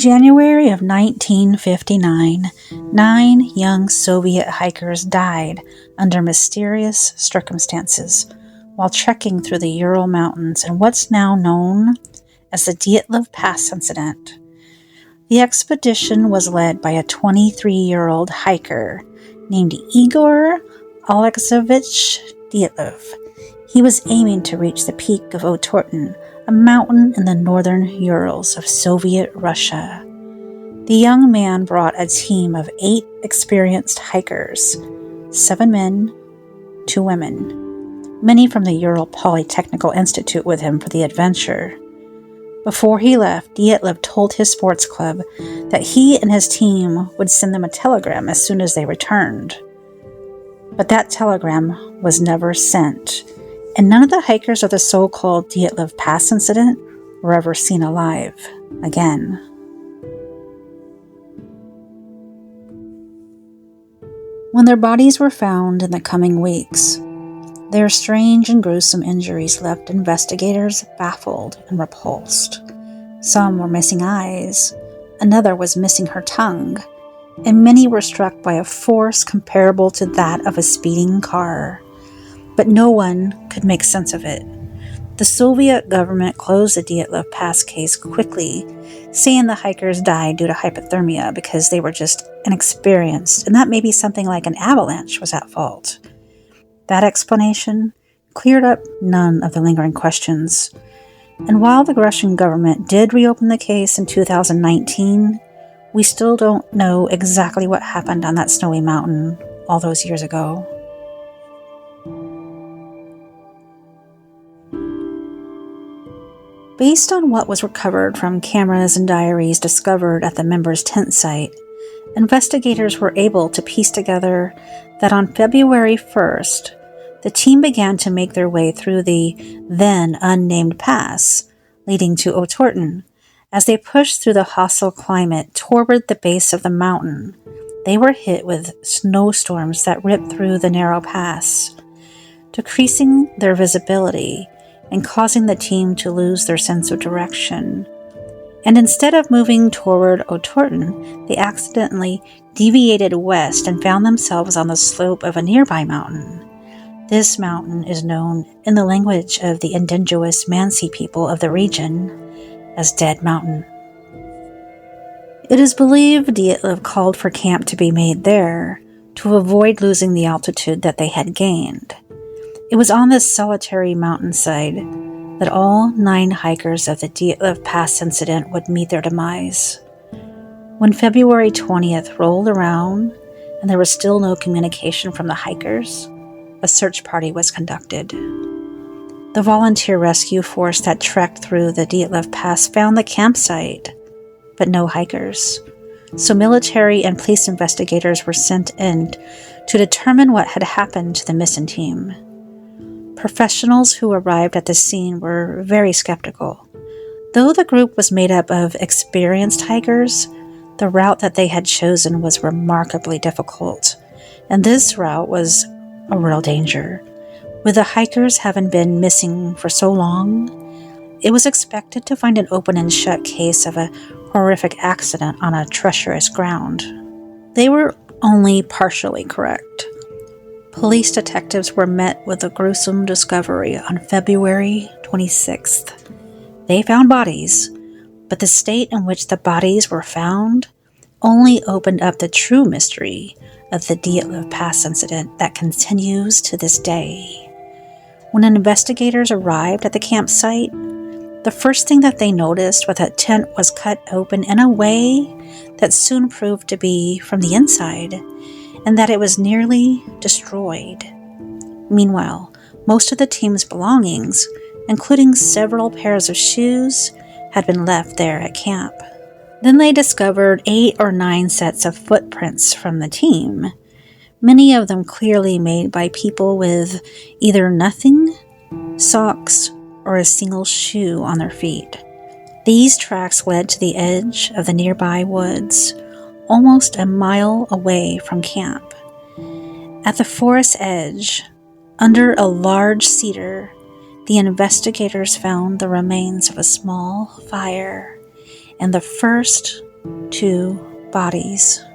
January of 1959, 9 young Soviet hikers died under mysterious circumstances while trekking through the Ural Mountains in what's now known as the Dyatlov Pass incident. The expedition was led by a 23-year-old hiker named Igor Alexeyevich Dyatlov. He was aiming to reach the peak of Otorten, a mountain in the northern Urals of Soviet Russia. The young man brought a team of 8 experienced hikers, 7 men, 2 women, many from the Ural Polytechnical Institute with him for the adventure. Before he left, Dyatlov told his sports club that he and his team would send them a telegram as soon as they returned. But that telegram was never sent, and none of the hikers of the so-called Dyatlov Pass incident were ever seen alive again. When their bodies were found in the coming weeks, their strange and gruesome injuries left investigators baffled and repulsed. Some were missing eyes, another was missing her tongue, and many were struck by a force comparable to that of a speeding car. But no one could make sense of it. The Soviet government closed the Dyatlov Pass case quickly, saying the hikers died due to hypothermia because they were just inexperienced, and that maybe something like an avalanche was at fault. That explanation cleared up none of the lingering questions. And while the Russian government did reopen the case in 2019, we still don't know exactly what happened on that snowy mountain all those years ago. Based on what was recovered from cameras and diaries discovered at the members' tent site, investigators were able to piece together that on February 1st, the team began to make their way through the then unnamed pass leading to Otorten. As they pushed through the hostile climate toward the base of the mountain, they were hit with snowstorms that ripped through the narrow pass, decreasing their visibility and causing the team to lose their sense of direction. And instead of moving toward Otorten, they accidentally deviated west and found themselves on the slope of a nearby mountain. This mountain is known in the language of the indigenous Mansi people of the region as Dead Mountain. It is believed Dyatlov called for camp to be made there to avoid losing the altitude that they had gained. It was on this solitary mountainside that all 9 hikers of the Dyatlov Pass incident would meet their demise. When February 20th rolled around and there was still no communication from the hikers, a search party was conducted. The volunteer rescue force that trekked through the Dyatlov Pass found the campsite, but no hikers. So military and police investigators were sent in to determine what had happened to the missing team. Professionals who arrived at the scene were very skeptical. Though the group was made up of experienced hikers, the route that they had chosen was remarkably difficult, and this route was a real danger. With the hikers having been missing for so long, it was expected to find an open and shut case of a horrific accident on a treacherous ground. They were only partially correct. Police detectives were met with a gruesome discovery on February 26th. They found bodies, but the state in which the bodies were found only opened up the true mystery of the Dyatlov Pass incident that continues to this day. When investigators arrived at the campsite, the first thing that they noticed was that tent was cut open in a way that soon proved to be from the inside, and that it was nearly destroyed. Meanwhile, most of the team's belongings, including several pairs of shoes, had been left there at camp. Then they discovered 8 or 9 sets of footprints from the team, many of them clearly made by people with either nothing, socks, or a single shoe on their feet. These tracks led to the edge of the nearby woods, almost a mile away from camp. At the forest edge, under a large cedar, the investigators found the remains of a small fire and the first 2 bodies.